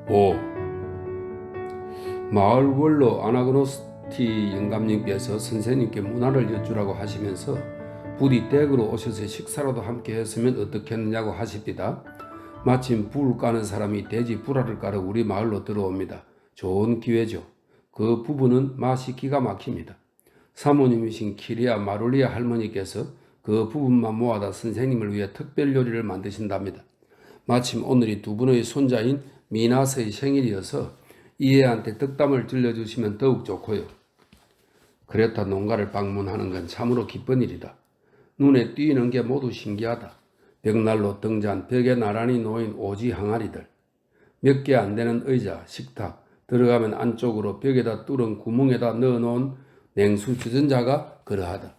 5. 마을 원로 아나그노스티 영감님께서 선생님께 문화를 여쭈라고 하시면서 부디 댁으로 오셔서 식사라도 함께 했으면 어떻겠느냐고 하십니다. 마침 불 까는 사람이 돼지 불알을 까러 우리 마을로 들어옵니다. 좋은 기회죠. 그 부부는 맛이 기가 막힙니다. 사모님이신 키리아 마룰리아 할머니께서 그 부분만 모아다 선생님을 위해 특별 요리를 만드신답니다. 마침 오늘이 두 분의 손자인 미나스의 생일이어서 이해한테 덕담을 들려주시면 더욱 좋고요. 그레타 농가를 방문하는 건 참으로 기쁜 일이다. 눈에 띄는 게 모두 신기하다. 벽난로 등잔, 벽에 나란히 놓인 오지 항아리들, 몇 개 안 되는 의자, 식탁, 들어가면 안쪽으로 벽에다 뚫은 구멍에다 넣어놓은 냉수 주전자가 그러하다.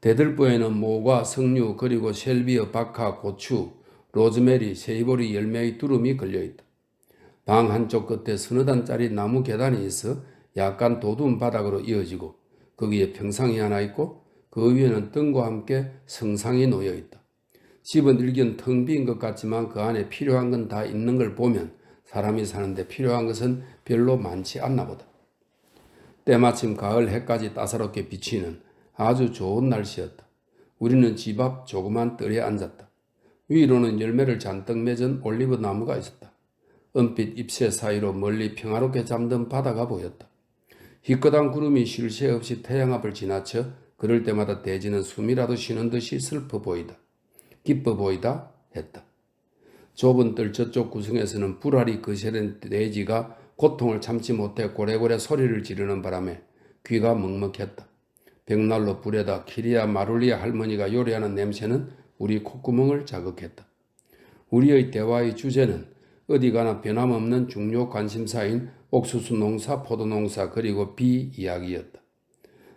대들보에는 모과 석류 그리고 셀비어, 박하, 고추, 로즈메리, 세이보리 열매의 두름이 걸려있다. 방 한쪽 끝에 서너 단짜리 나무 계단이 있어 약간 도두운 바닥으로 이어지고 거기에 평상이 하나 있고 그 위에는 灯과 함께 성상이 놓여있다. 집은 일견 텅 빈 것 같지만 그 안에 필요한 건 다 있는 걸 보면 사람이 사는데 필요한 것은 별로 많지 않나 보다. 때마침 가을 해까지 따사롭게 비치는 아주 좋은 날씨였다. 우리는 집 앞 조그만 뜰에 앉았다. 위로는 열매를 잔뜩 맺은 올리브 나무가 있었다. 은빛 잎새 사이로 멀리 평화롭게 잠든 바다가 보였다. 희끗한 구름이 쉴 새 없이 태양 앞을 지나쳐 그럴 때마다 대지는 숨이라도 쉬는 듯이 슬퍼 보이다. 기뻐 보이다 했다. 좁은 뜰 저쪽 구성에서는 불알이 거세된 돼지가 고통을 참지 못해 고래고래 소리를 지르는 바람에 귀가 먹먹했다. 벽난로 불에다 키리아 마룰리아 할머니가 요리하는 냄새는 우리 콧구멍을 자극했다. 우리의 대화의 주제는 어디 가나 변함없는 중요 관심사인 옥수수 농사, 포도 농사 그리고 비 이야기였다.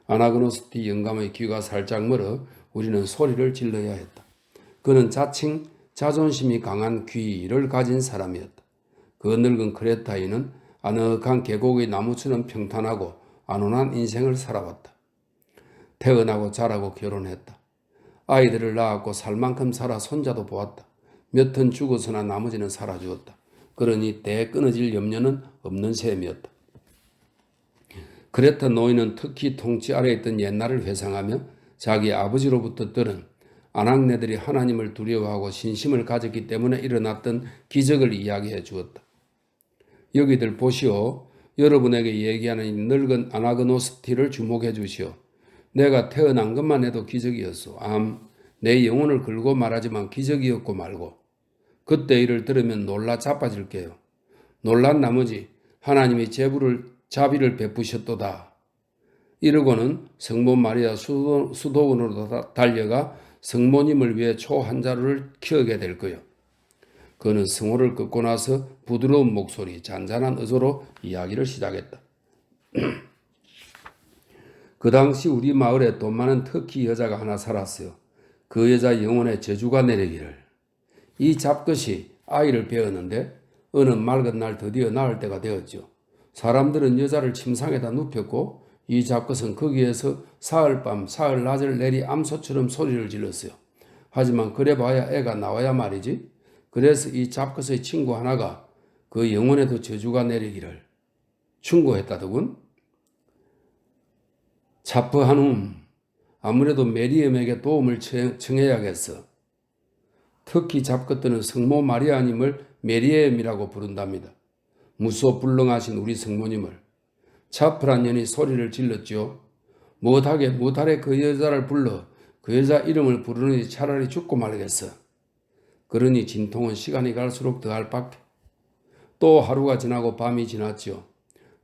아나그노스티 영감의 귀가 살짝 멀어 우리는 소리를 질러야 했다. 그는 자칭 자존심이 강한 귀를 가진 사람이었다. 그 늙은 크레타인은 아늑한 계곡의 나무처럼 평탄하고 안온한 인생을 살아왔다. 태어나고 자라고 결혼했다. 아이들을 낳았고 살 만큼 살아 손자도 보았다. 몇 턴 죽어서나 나머지는 살아주었다. 그러니 대 끊어질 염려는 없는 셈이었다. 그레타 노인은 특히 통치 아래에 있던 옛날을 회상하며 자기 아버지로부터 들은 아낙네들이 하나님을 두려워하고 신심을 가졌기 때문에 일어났던 기적을 이야기해 주었다. 여기들 보시오. 여러분에게 얘기하는 이 늙은 아나그노스티를 주목해 주시오. 내가 태어난 것만 해도 기적이었소. 내 영혼을 걸고 말하지만 기적이었고 말고. 그때 일을 들으면 놀라 자빠질게요. 놀란 나머지 하나님이 자비를 베푸셨도다. 이러고는 성모 마리아 수도원으로 달려가 성모님을 위해 초 한 자루를 키우게 될 거요. 그는 성호를 긋고 나서 부드러운 목소리, 잔잔한 어조로 이야기를 시작했다. 그 당시 우리 마을에 돈 많은 터키 여자가 하나 살았어요. 그 여자 영혼에 저주가 내리기를. 이 잡것이 아이를 배웠는데 어느 맑은 날 드디어 낳을 때가 되었죠. 사람들은 여자를 침상에다 눕혔고 이 잡것은 거기에서 사흘밤 사흘낮을 내리 암소처럼 소리를 질렀어요. 하지만 그래봐야 애가 나와야 말이지. 그래서 이 잡것의 친구 하나가 그 영혼에도 저주가 내리기를 충고했다더군. 차프한움 아무래도 메리엄에게 도움을 청해야겠어. 특히 잡것들은 성모 마리아님을 메리엄이라고 부른답니다. 무소불능하신 우리 성모님을. 차프란 년이 소리를 질렀죠. 못하래 그 여자를 불러 그 여자 이름을 부르니 차라리 죽고 말겠어. 그러니 진통은 시간이 갈수록 더할 밖에. 또 하루가 지나고 밤이 지났죠.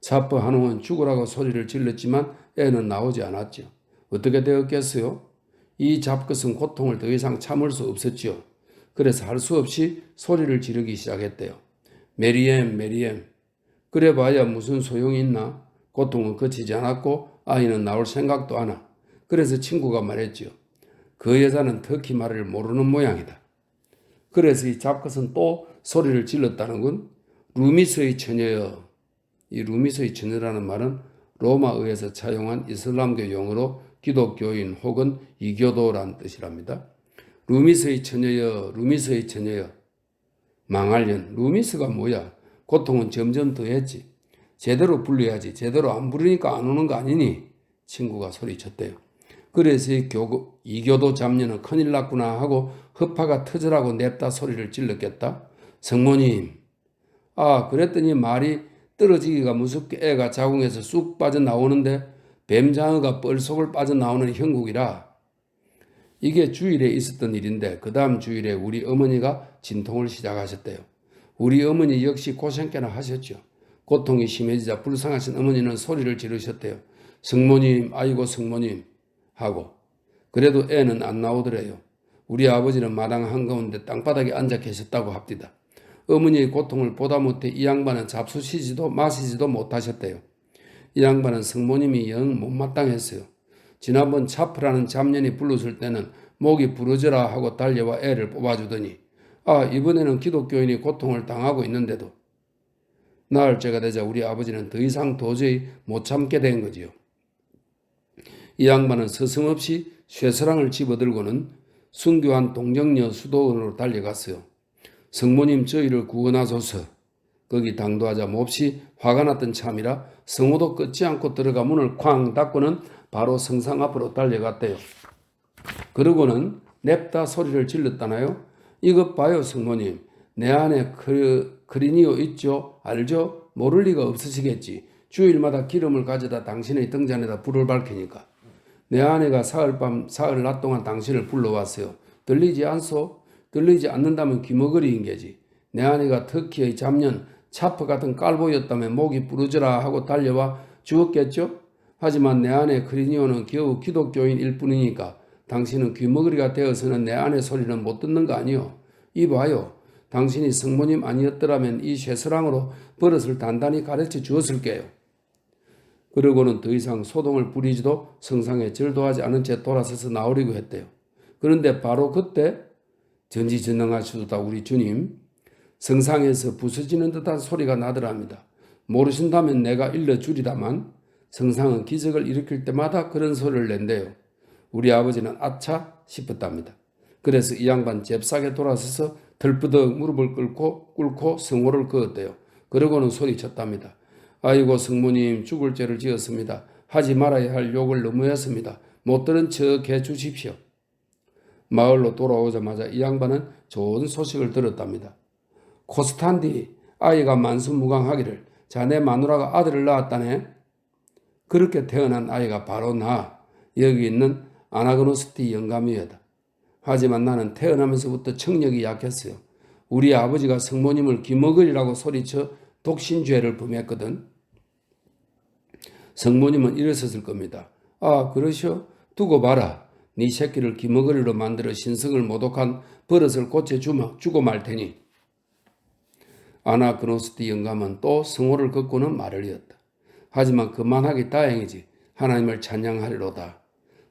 차프 한웅은 죽으라고 소리를 질렀지만 애는 나오지 않았죠. 어떻게 되었겠어요? 이 잡것은 고통을 더 이상 참을 수 없었지요. 그래서 할 수 없이 소리를 지르기 시작했대요. 메리엠. 그래봐야 무슨 소용이 있나? 고통은 그치지 않았고 아이는 나올 생각도 안 하. 그래서 친구가 말했지요. 그 여자는 터키 말을 모르는 모양이다. 그래서 이 잡것은 또 소리를 질렀다는군. 루미스의 처녀여. 이 루미스의 처녀라는 말은 로마의에서 차용한 이슬람교 용어로 기독교인 혹은 이교도란 뜻이랍니다. 루미스의 처녀여. 망할년. 루미스가 뭐야? 고통은 점점 더했지. 제대로 불러야지. 제대로 안 부르니까 안 오는 거 아니니? 친구가 소리쳤대요. 그래서 이교도 잡녀는 큰일 났구나 하고 허파가 터져라고 냅다 소리를 질렀겠다. 성모님, 그랬더니 말이 떨어지기가 무섭게 애가 자궁에서 쑥 빠져나오는데 뱀장어가 뻘속을 빠져나오는 형국이라. 이게 주일에 있었던 일인데 그 다음 주일에 우리 어머니가 진통을 시작하셨대요. 우리 어머니 역시 고생께나 하셨죠. 고통이 심해지자 불쌍하신 어머니는 소리를 지르셨대요. 성모님, 아이고 성모님 하고. 그래도 애는 안 나오더래요. 우리 아버지는 마당 한가운데 땅바닥에 앉아 계셨다고 합디다. 어머니의 고통을 보다 못해 이 양반은 잡수시지도 마시지도 못하셨대요. 이 양반은 성모님이 영 못마땅했어요. 지난번 차프라는 잡년이 불렀을 때는 목이 부러져라 하고 달려와 애를 뽑아주더니 이번에는 기독교인이 고통을 당하고 있는데도 나흘째가 되자 우리 아버지는 더 이상 도저히 못 참게 된 거지요. 이 양반은 서슴없이 쇠사랑을 집어들고는 순교한 동정녀 수도원으로 달려갔어요. 성모님 저희를 구원하소서. 거기 당도하자 몹시 화가 났던 참이라 성호도 끊지 않고 들어가 문을 쾅 닫고는 바로 성상 앞으로 달려갔대요. 그러고는 냅다 소리를 질렀다나요? 이것 봐요 성모님. 내 안에 크리니오 있죠? 알죠? 모를 리가 없으시겠지. 주일마다 기름을 가져다 당신의 등잔에다 불을 밝히니까. 내 아내가 사흘 낮 동안 당신을 불러왔어요. 들리지 않소? 들리지 않는다면 귀머거리인 게지. 내 아내가 터키의 잡년 차프 같은 깔보였다면 목이 부러져라 하고 달려와 죽었겠죠? 하지만 내 아내 크리니오는 겨우 기독교인일 뿐이니까 당신은 귀머거리가 되어서는 내 아내 소리는 못 듣는 거 아니요. 이봐요. 당신이 성모님 아니었더라면 이 쇠사랑으로 버릇을 단단히 가르쳐 주었을게요. 그러고는 더 이상 소동을 부리지도 성상에 절도하지 않은 채 돌아서서 나오려고 했대요. 그런데 바로 그때 전지전능하시도다 우리 주님 성상에서 부서지는 듯한 소리가 나더랍니다. 모르신다면 내가 일러주리다만 성상은 기적을 일으킬 때마다 그런 소리를 낸대요. 우리 아버지는 아차 싶었답니다. 그래서 이 양반 잽싸게 돌아서서 덜뿌덕 무릎을 꿇고 성호를 그었대요. 그러고는 소리쳤답니다. 아이고 성모님 죽을 죄를 지었습니다. 하지 말아야 할 욕을 너무 했습니다. 못 들은 척 해주십시오. 마을로 돌아오자마자 이 양반은 좋은 소식을 들었답니다. 코스탄디 아이가 만수무강하기를 자네 마누라가 아들을 낳았다네. 그렇게 태어난 아이가 바로 나 여기 있는 아나그노스티 영감이었다. 하지만 나는 태어나면서부터 청력이 약했어요. 우리 아버지가 성모님을 귀머거리라고 소리쳐 독신죄를 범했거든. 성모님은 이랬었을 겁니다. 그러시오? 두고 봐라. 네 새끼를 귀머거리로 만들어 신성을 모독한 버릇을 고쳐주고 말 테니. 아나그노스티 영감은 또 성호를 걷고는 말을 이었다. 하지만 그만하기 다행이지. 하나님을 찬양하리로다.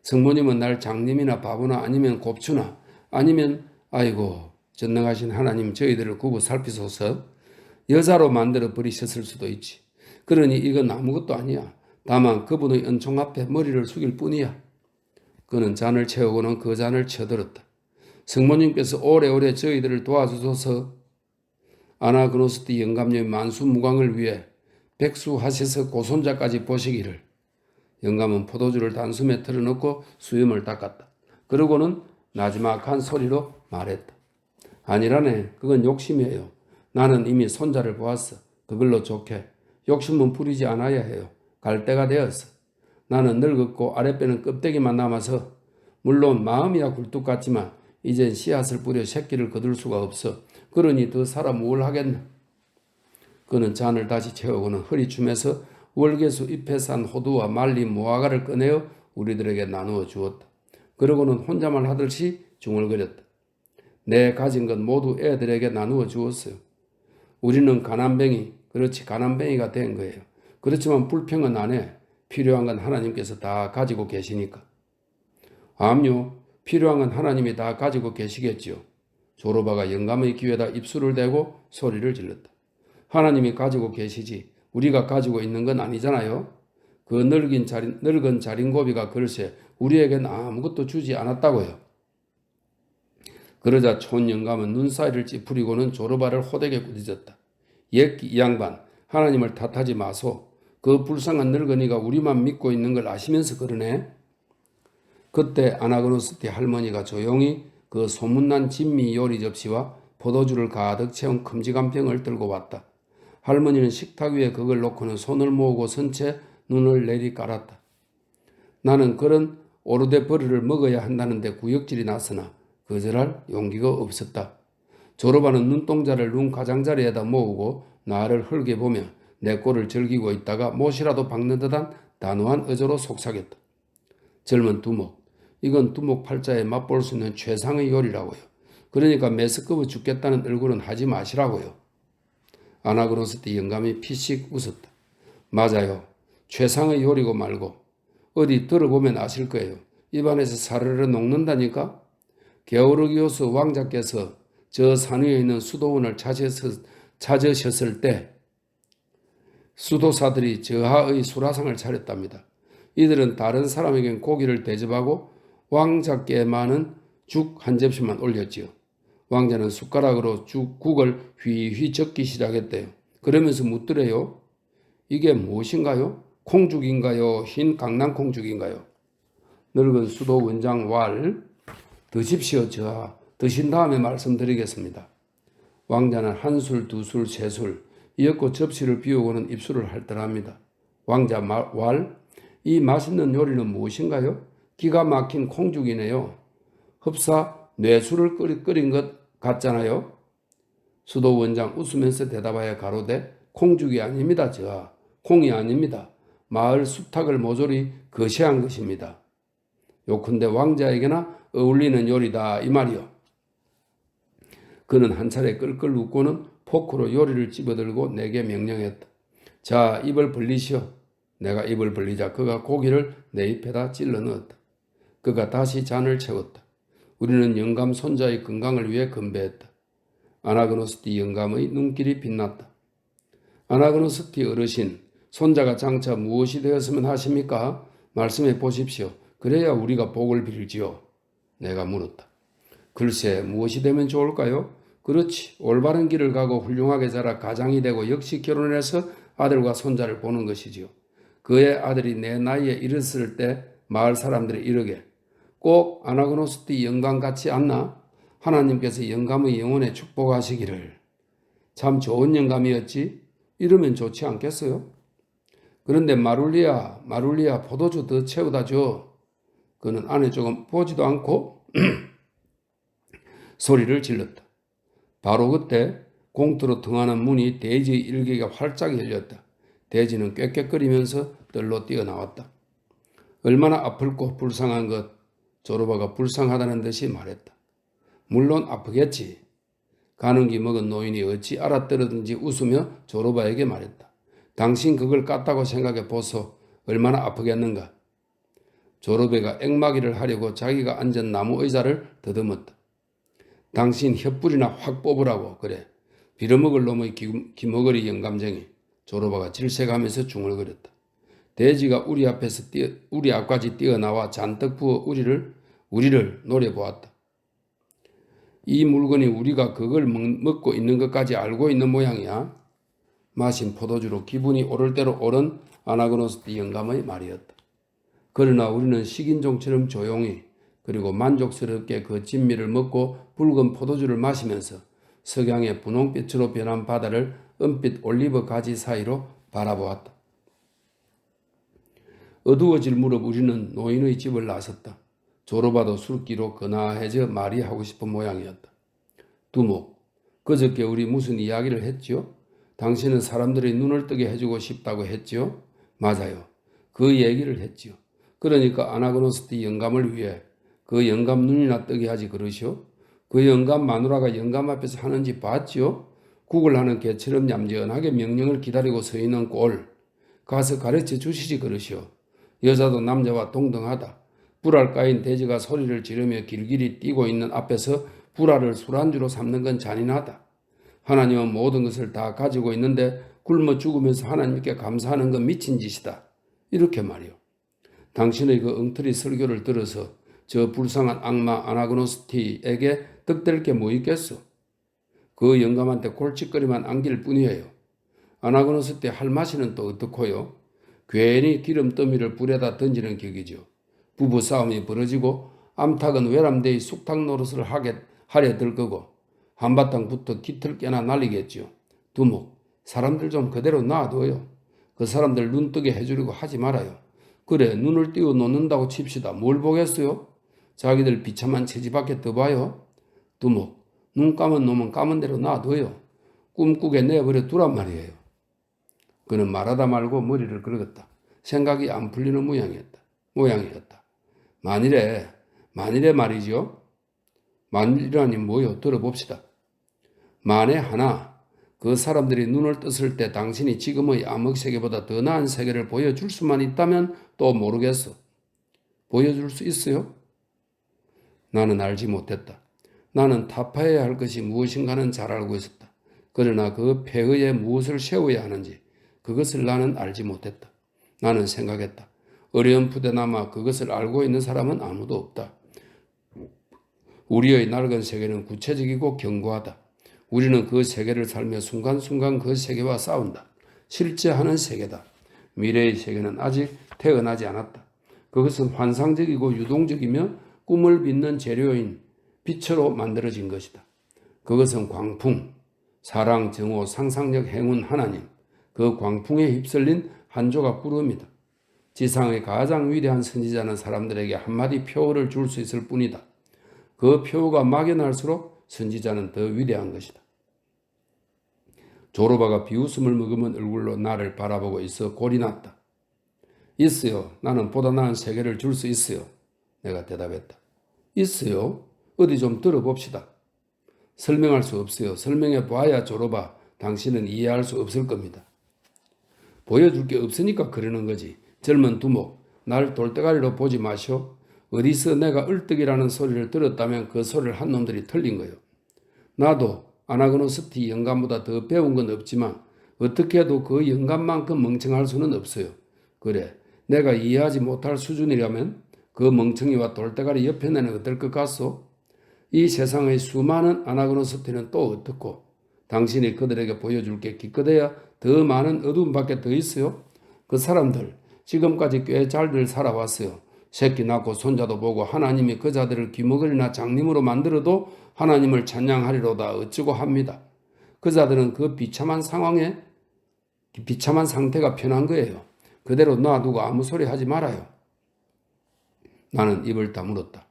성모님은 날 장님이나 바보나 아니면 곱추나 아니면 아이고 전능하신 하나님 저희들을 구구 살피소서 여자로 만들어 버리셨을 수도 있지. 그러니 이건 아무것도 아니야. 다만 그분의 은총 앞에 머리를 숙일 뿐이야. 그는 잔을 채우고는 그 잔을 쳐들었다. 성모님께서 오래오래 저희들을 도와주소서. 아나그노스티 영감님의 만수무강을 위해 백수하셔서 고손자까지 보시기를. 영감은 포도주를 단숨에 틀어놓고 수염을 닦았다. 그러고는 나지막한 소리로 말했다. 아니라네. 그건 욕심이에요. 나는 이미 손자를 보았어. 그걸로 좋게. 욕심은 부리지 않아야 해요. 갈 때가 되었어. 나는 늙었고 아랫배는 껍데기만 남아서 물론 마음이야 굴뚝 같지만 이젠 씨앗을 뿌려 새끼를 거둘 수가 없어. 그러니 더 살아 뭘 하겠나. 그는 잔을 다시 채우고는 허리춤에서 월계수 잎에 산 호두와 말린 무화과를 꺼내어 우리들에게 나누어 주었다. 그러고는 혼자만 하듯이 중얼거렸다. 내 가진 것 모두 애들에게 나누어 주었어요. 우리는 가난뱅이가 된 거예요. 그렇지만 불평은 안 해. 필요한 건 하나님께서 다 가지고 계시니까. 암요. 필요한 건 하나님이 다 가지고 계시겠지요. 조로바가 영감의 귀에다 입술을 대고 소리를 질렀다. 하나님이 가지고 계시지 우리가 가지고 있는 건 아니잖아요. 그 늙은 자린고비가 글쎄 우리에겐 아무것도 주지 않았다고요. 그러자 촌 영감은 눈사이를 찌푸리고는 조르바를 호되게 꾸짖었다. 이 양반 하나님을 탓하지 마소. 그 불쌍한 늙은이가 우리만 믿고 있는 걸 아시면서 그러네. 그때 아나그노스티 할머니가 조용히 그 소문난 진미 요리 접시와 포도주를 가득 채운 큼직한 병을 들고 왔다. 할머니는 식탁 위에 그걸 놓고는 손을 모으고 선 채 눈을 내리 깔았다. 나는 그런 오르데 버르를 먹어야 한다는데 구역질이 났으나 거절할 용기가 없었다. 졸업하는 눈동자를 눈 가장자리에다 모으고 나를 흙에 보며 내 꼴을 즐기고 있다가 못이라도 박는 듯한 단호한 어조로 속삭였다. 젊은 두목, 이건 두목 팔자에 맛볼 수 있는 최상의 요리라고요. 그러니까 메스꺼워 죽겠다는 얼굴은 하지 마시라고요. 아나그노스티 영감이 피식 웃었다. 맞아요. 최상의 요리고 말고 어디 들어보면 아실 거예요. 입안에서 사르르 녹는다니까. 게오르기오스 왕자께서 저 산 위에 있는 수도원을 찾으셨을 때 수도사들이 저하의 수라상을 차렸답니다. 이들은 다른 사람에겐 고기를 대접하고 왕자께만은 죽 한 접시만 올렸지요. 왕자는 숟가락으로 국을 휘휘 적기 시작했대요. 그러면서 묻더래요. 이게 무엇인가요? 콩죽인가요? 흰 강낭콩죽인가요? 늙은 수도 원장 왈, 드십시오. 저하. 드신 다음에 말씀드리겠습니다. 왕자는 한 술, 두 술, 세 술, 이었고 접시를 비우고는 입술을 핥더랍니다. 왕자 왈, 이 맛있는 요리는 무엇인가요? 기가 막힌 콩죽이네요. 흡사 뇌술을 끓인 것 같잖아요. 수도 원장 웃으면서 대답하여 가로되 콩죽이 아닙니다. 저하. 콩이 아닙니다. 마을 숲탁을 모조리 거시한 것입니다. 요컨대 왕자에게나 어울리는 요리다 이 말이요. 그는 한 차례 끌끌 웃고는 포크로 요리를 집어들고 내게 명령했다. 자, 입을 벌리시오. 내가 입을 벌리자 그가 고기를 내 입에다 찔러 넣었다. 그가 다시 잔을 채웠다. 우리는 영감 손자의 건강을 위해 건배했다. 아나그노스티 영감의 눈길이 빛났다. 아나그노스티 어르신, 손자가 장차 무엇이 되었으면 하십니까? 말씀해 보십시오. 그래야 우리가 복을 빌지요. 내가 물었다. 글쎄 무엇이 되면 좋을까요? 그렇지. 올바른 길을 가고 훌륭하게 자라 가장이 되고 역시 결혼해서 아들과 손자를 보는 것이지요. 그의 아들이 내 나이에 이르렀을 때 마을 사람들이 이르게 꼭 아나그노스티 영감 같지 않나? 하나님께서 영감의 영혼에 축복하시기를. 참 좋은 영감이었지? 이러면 좋지 않겠어요? 그런데 마룰리아 포도주 더 채우다 줘. 그는 안에 조금 보지도 않고 소리를 질렀다. 바로 그때 공터로 등하는 문이 돼지의 일개가 활짝 열렸다. 돼지는 꽥꽥거리면서 뜰로 뛰어나왔다. 얼마나 아플고 불쌍한 것. 조르바가 불쌍하다는 듯이 말했다. 물론 아프겠지. 가는 기 먹은 노인이 어찌 알아들었는지 웃으며 조르바에게 말했다. 당신 그걸 깠다고 생각해 보소. 얼마나 아프겠는가. 조르베가 앵마기를 하려고 자기가 앉은 나무 의자를 더듬었다. 당신 혓불이나 확 뽑으라고 그래. 빌어먹을 놈의 기머거리 영감쟁이. 조르바가 질색하면서 중얼거렸다. 돼지가 우리 앞까지 뛰어나와 잔뜩 부어 우리를 노려보았다. 이 물건이 우리가 그걸 먹고 있는 것까지 알고 있는 모양이야. 마신 포도주로 기분이 오를 대로 오른 아나그노스티 영감의 말이었다. 그러나 우리는 식인종처럼 조용히 그리고 만족스럽게 그 진미를 먹고 붉은 포도주를 마시면서 석양의 분홍빛으로 변한 바다를 은빛 올리브 가지 사이로 바라보았다. 어두워질 무렵 우리는 노인의 집을 나섰다. 조르바도 술기로 근하해져 말이 하고 싶은 모양이었다. 두목, 그저께 우리 무슨 이야기를 했지요? 당신은 사람들의 눈을 뜨게 해주고 싶다고 했지요? 맞아요. 그 얘기를 했지요. 그러니까 아나그노스티 영감을 위해 그 영감 눈이나 뜨게 하지 그러시오? 그 영감 마누라가 영감 앞에서 하는지 봤지요? 국을 하는 개처럼 얌전하게 명령을 기다리고 서 있는 꼴. 가서 가르쳐 주시지 그러시오. 여자도 남자와 동등하다. 불알 까인 돼지가 소리를 지르며 길길이 뛰고 있는 앞에서 불알을 술안주로 삼는 건 잔인하다. 하나님은 모든 것을 다 가지고 있는데 굶어 죽으면서 하나님께 감사하는 건 미친 짓이다. 이렇게 말이오. 당신의 그 엉터리 설교를 들어서 저 불쌍한 악마 아나그노스티에게 득될 게 뭐 있겠소? 그 영감한테 골칫거리만 안길 뿐이에요. 아나그노스 때 할마시는 또 어떻고요? 괜히 기름더미를 불에다 던지는 격이죠. 부부싸움이 벌어지고 암탉은 외람되이 숙탁 노릇을 하려 들 거고 한바탕 붙어 깃을 깨나 날리겠지요. 두목, 사람들 좀 그대로 놔둬요. 그 사람들 눈뜨게 해주려고 하지 말아요. 그래, 눈을 띄워 놓는다고 칩시다. 뭘 보겠어요? 자기들 비참한 체지밖에 더 봐요. 두목, 눈 감은 놈은 감은 대로 놔둬요. 꿈꾸게 내버려 두란 말이에요. 그는 말하다 말고 머리를 긁었다. 생각이 안 풀리는 모양이었다. 만일에 말이죠. 만일이라니 뭐요? 들어봅시다. 만에 하나 그 사람들이 눈을 떴을 때 당신이 지금의 암흑 세계보다 더 나은 세계를 보여줄 수만 있다면 또 모르겠어. 보여줄 수 있어요? 나는 알지 못했다. 나는 타파해야 할 것이 무엇인가는 잘 알고 있었다. 그러나 그 폐허에 무엇을 세워야 하는지 그것을 나는 알지 못했다. 나는 생각했다. 어렴풋에나마 그것을 알고 있는 사람은 아무도 없다. 우리의 낡은 세계는 구체적이고 견고하다. 우리는 그 세계를 살며 순간순간 그 세계와 싸운다. 실제하는 세계다. 미래의 세계는 아직 태어나지 않았다. 그것은 환상적이고 유동적이며 꿈을 빚는 재료인 빛으로 만들어진 것이다. 그것은 광풍, 사랑, 정오, 상상력, 행운, 하나님, 그 광풍에 휩쓸린 한 조각 구름이다. 지상의 가장 위대한 선지자는 사람들에게 한마디 표어를 줄 수 있을 뿐이다. 그 표어가 막연할수록 선지자는 더 위대한 것이다. 조르바가 비웃음을 머금은 얼굴로 나를 바라보고 있어 골이 났다. 있어요. 나는 보다 나은 세계를 줄 수 있어요. 내가 대답했다. 있어요? 어디 좀 들어봅시다. 설명할 수 없어요. 설명해 봐야 조르바 당신은 이해할 수 없을 겁니다. 보여줄 게 없으니까 그러는 거지. 젊은 두목, 날 돌대가리로 보지 마시오. 어디서 내가 얼떡이라는 소리를 들었다면 그 소리를 한 놈들이 틀린 거요. 나도 아나그노스티 영감보다 더 배운 건 없지만 어떻게 해도 그 영감만큼 멍청할 수는 없어요. 그래, 내가 이해하지 못할 수준이라면 그 멍청이와 돌대가리 옆에 내는 어떨 것 같소? 이 세상의 수많은 아나그노스티는 또 어떻고 당신이 그들에게 보여줄 게 기껏해야 더 많은 어두움밖에 더 있어요? 그 사람들 지금까지 꽤 잘들 살아왔어요. 새끼 낳고 손자도 보고 하나님이 그 자들을 귀머거리나 장님으로 만들어도 하나님을 찬양하리로다 어쩌고 합니다. 그 자들은 그 비참한 상태가 편한 거예요. 그대로 놔두고 아무 소리 하지 말아요. 나는 입을 다물었다.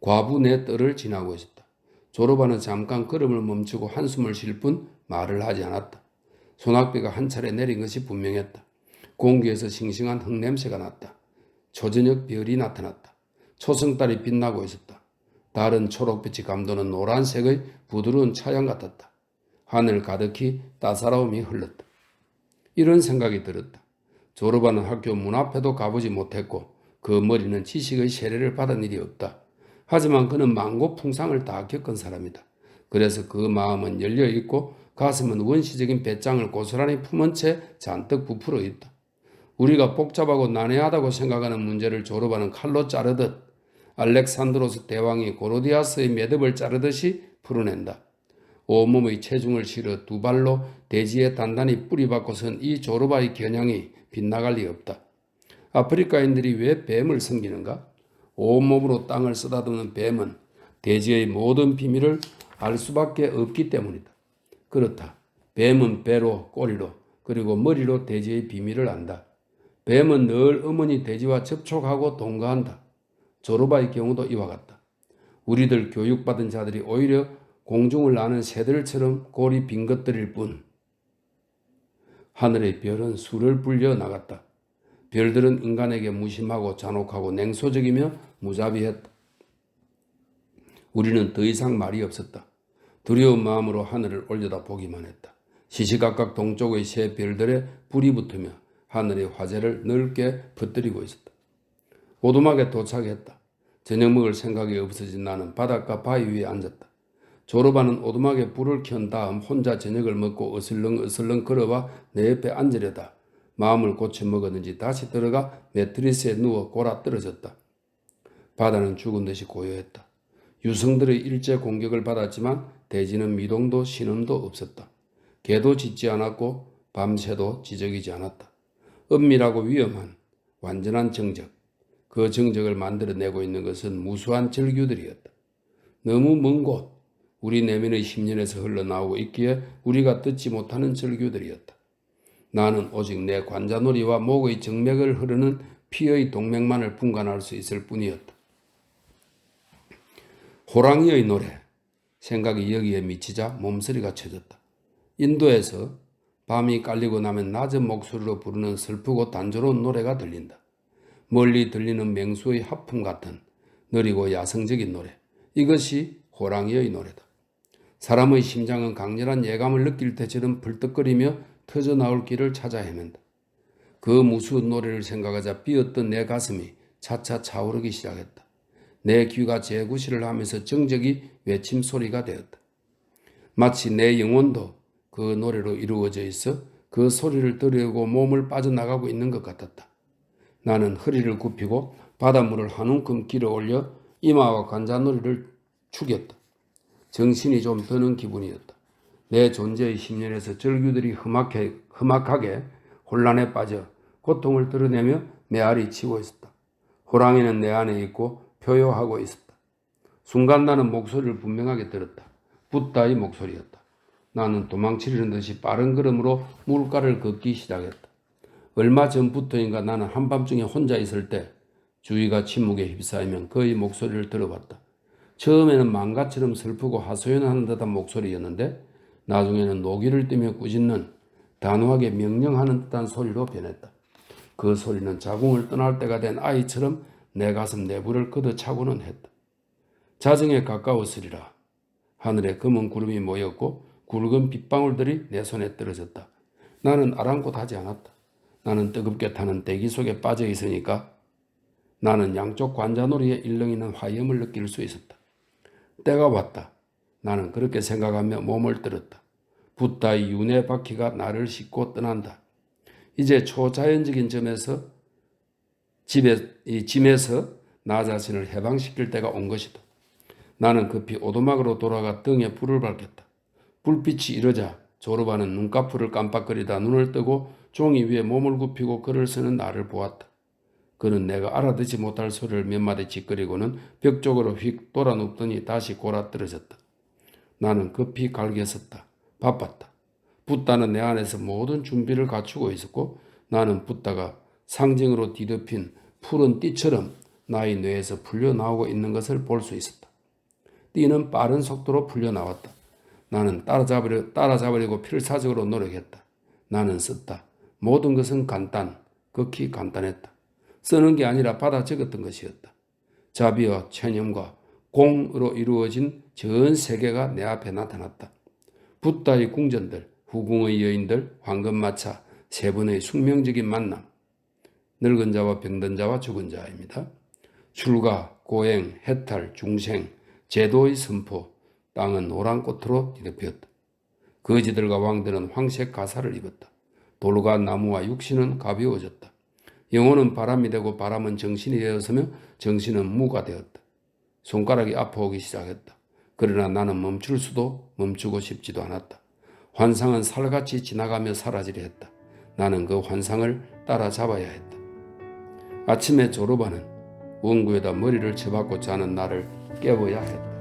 과부 내 뜰을 지나고 있었다. 조르바는 잠깐 걸음을 멈추고 한숨을 쉴 뿐 말을 하지 않았다. 소낙비가 한 차례 내린 것이 분명했다. 공기에서 싱싱한 흙냄새가 났다. 초저녁 별이 나타났다. 초승달이 빛나고 있었다. 달은 초록빛이 감도는 노란색의 부드러운 차양 같았다. 하늘 가득히 따사로움이 흘렀다. 이런 생각이 들었다. 조르바는 학교 문 앞에도 가보지 못했고 그 머리는 지식의 세례를 받은 일이 없다. 하지만 그는 망고 풍상을 다 겪은 사람이다. 그래서 그 마음은 열려있고 가슴은 원시적인 배짱을 고스란히 품은 채 잔뜩 부풀어 있다. 우리가 복잡하고 난해하다고 생각하는 문제를 조르바는 칼로 자르듯 알렉산드로스 대왕이 고로디아스의 매듭을 자르듯이 풀어낸다. 온몸의 체중을 실어 두 발로 대지에 단단히 뿌리박고 선 이 조르바의 겨냥이 빗나갈 리 없다. 아프리카인들이 왜 뱀을 섬기는가? 온몸으로 땅을 쓰다듬는 뱀은 대지의 모든 비밀을 알 수밖에 없기 때문이다. 그렇다. 뱀은 배로, 꼬리로, 그리고 머리로 대지의 비밀을 안다. 뱀은 늘 어머니 돼지와 접촉하고 동거한다. 조르바의 경우도 이와 같다. 우리들 교육받은 자들이 오히려 공중을 나는 새들처럼 골이 빈 것들일 뿐. 하늘의 별은 수를 불려 나갔다. 별들은 인간에게 무심하고 잔혹하고 냉소적이며 무자비했다. 우리는 더 이상 말이 없었다. 두려운 마음으로 하늘을 올려다 보기만 했다. 시시각각 동쪽의 새 별들에 불이 붙으며 하늘의 화재를 넓게 퍼뜨리고 있었다. 오두막에 도착했다. 저녁 먹을 생각이 없어진 나는 바닷가 바위 위에 앉았다. 조르바는 오두막에 불을 켠 다음 혼자 저녁을 먹고 어슬렁 걸어와 내 옆에 앉으려다 마음을 고쳐 먹었는지 다시 들어가 매트리스에 누워 골아 떨어졌다. 바다는 죽은 듯이 고요했다. 유성들의 일제 공격을 받았지만 대지는 미동도 신음도 없었다. 개도 짖지 않았고 밤새도 지적이지 않았다. 은밀하고 위험한 완전한 정적, 그 정적을 만들어내고 있는 것은 무수한 절규들이었다. 너무 먼 곳, 우리 내면의 심연에서 흘러나오고 있기에 우리가 듣지 못하는 절규들이었다. 나는 오직 내 관자놀이와 목의 정맥을 흐르는 피의 동맥만을 분간할 수 있을 뿐이었다. 호랑이의 노래, 생각이 여기에 미치자 몸서리가 쳐졌다. 인도에서 밤이 깔리고 나면 낮은 목소리로 부르는 슬프고 단조로운 노래가 들린다. 멀리 들리는 맹수의 하품 같은 느리고 야성적인 노래. 이것이 호랑이의 노래다. 사람의 심장은 강렬한 예감을 느낄 때처럼 벌떡거리며 터져나올 길을 찾아 헤맨다. 그 무수한 노래를 생각하자 비었던 내 가슴이 차차 차오르기 시작했다. 내 귀가 재구시를 하면서 정적이 외침 소리가 되었다. 마치 내 영혼도 그 노래로 이루어져 있어 그 소리를 들으려고 몸을 빠져나가고 있는 것 같았다. 나는 허리를 굽히고 바닷물을 한 움큼 길어 올려 이마와 관자놀이를 죽였다. 정신이 좀 드는 기분이었다. 내 존재의 심연에서 절규들이 험악하게 혼란에 빠져 고통을 드러내며 메아리 치고 있었다. 호랑이는 내 안에 있고 표효하고 있었다. 순간 나는 목소리를 분명하게 들었다. 붓다의 목소리였다. 나는 도망치려는 듯이 빠른 걸음으로 물가를 걷기 시작했다. 얼마 전부터인가 나는 한밤중에 혼자 있을 때 주위가 침묵에 휩싸이면 그의 목소리를 들어봤다. 처음에는 망가처럼 슬프고 하소연하는 듯한 목소리였는데 나중에는 노기를 띠며 꾸짖는 단호하게 명령하는 듯한 소리로 변했다. 그 소리는 자궁을 떠날 때가 된 아이처럼 내 가슴 내부를 걷어차고는 했다. 자정에 가까웠으리라. 하늘에 검은 구름이 모였고 굵은 빗방울들이 내 손에 떨어졌다. 나는 아랑곳하지 않았다. 나는 뜨겁게 타는 대기 속에 빠져 있으니까 나는 양쪽 관자놀이에 일렁이는 화염을 느낄 수 있었다. 때가 왔다. 나는 그렇게 생각하며 몸을 들었다. 붓다의 윤회 바퀴가 나를 싣고 떠난다. 이제 초자연적인 짐에서 나 자신을 해방시킬 때가 온 것이다. 나는 급히 오두막으로 돌아가 등에 불을 밝혔다. 불빛이 이르자 조르바는 눈꺼풀을 깜빡거리다 눈을 뜨고 종이 위에 몸을 굽히고 글을 쓰는 나를 보았다. 그는 내가 알아듣지 못할 소리를 몇 마디 짓거리고는 벽 쪽으로 휙 돌아 눕더니 다시 골아떨어졌다. 나는 급히 갈개섰다. 바빴다. 붓다는 내 안에서 모든 준비를 갖추고 있었고 나는 붓다가 상징으로 뒤덮인 푸른 띠처럼 나의 뇌에서 풀려나오고 있는 것을 볼 수 있었다. 띠는 빠른 속도로 풀려나왔다. 나는 따라잡으려고 필사적으로 노력했다. 나는 썼다. 모든 것은 극히 간단했다. 쓰는 게 아니라 받아 적었던 것이었다. 자비와 체념과 공으로 이루어진 전 세계가 내 앞에 나타났다. 붓다의 궁전들, 후궁의 여인들, 황금마차, 세 번의 숙명적인 만남, 늙은 자와 병든 자와 죽은 자입니다. 출가, 고행, 해탈, 중생, 제도의 선포, 땅은 노란 꽃으로 뒤덮였다. 거지들과 왕들은 황색 가사를 입었다. 돌과 나무와 육신은 가벼워졌다. 영혼은 바람이 되고 바람은 정신이 되었으며 정신은 무가 되었다. 손가락이 아파오기 시작했다. 그러나 나는 멈출 수도 멈추고 싶지도 않았다. 환상은 살같이 지나가며 사라지려 했다. 나는 그 환상을 따라잡아야 했다. 아침에 조르바는 원구에다 머리를 쳐박고 자는 나를 깨워야 했다.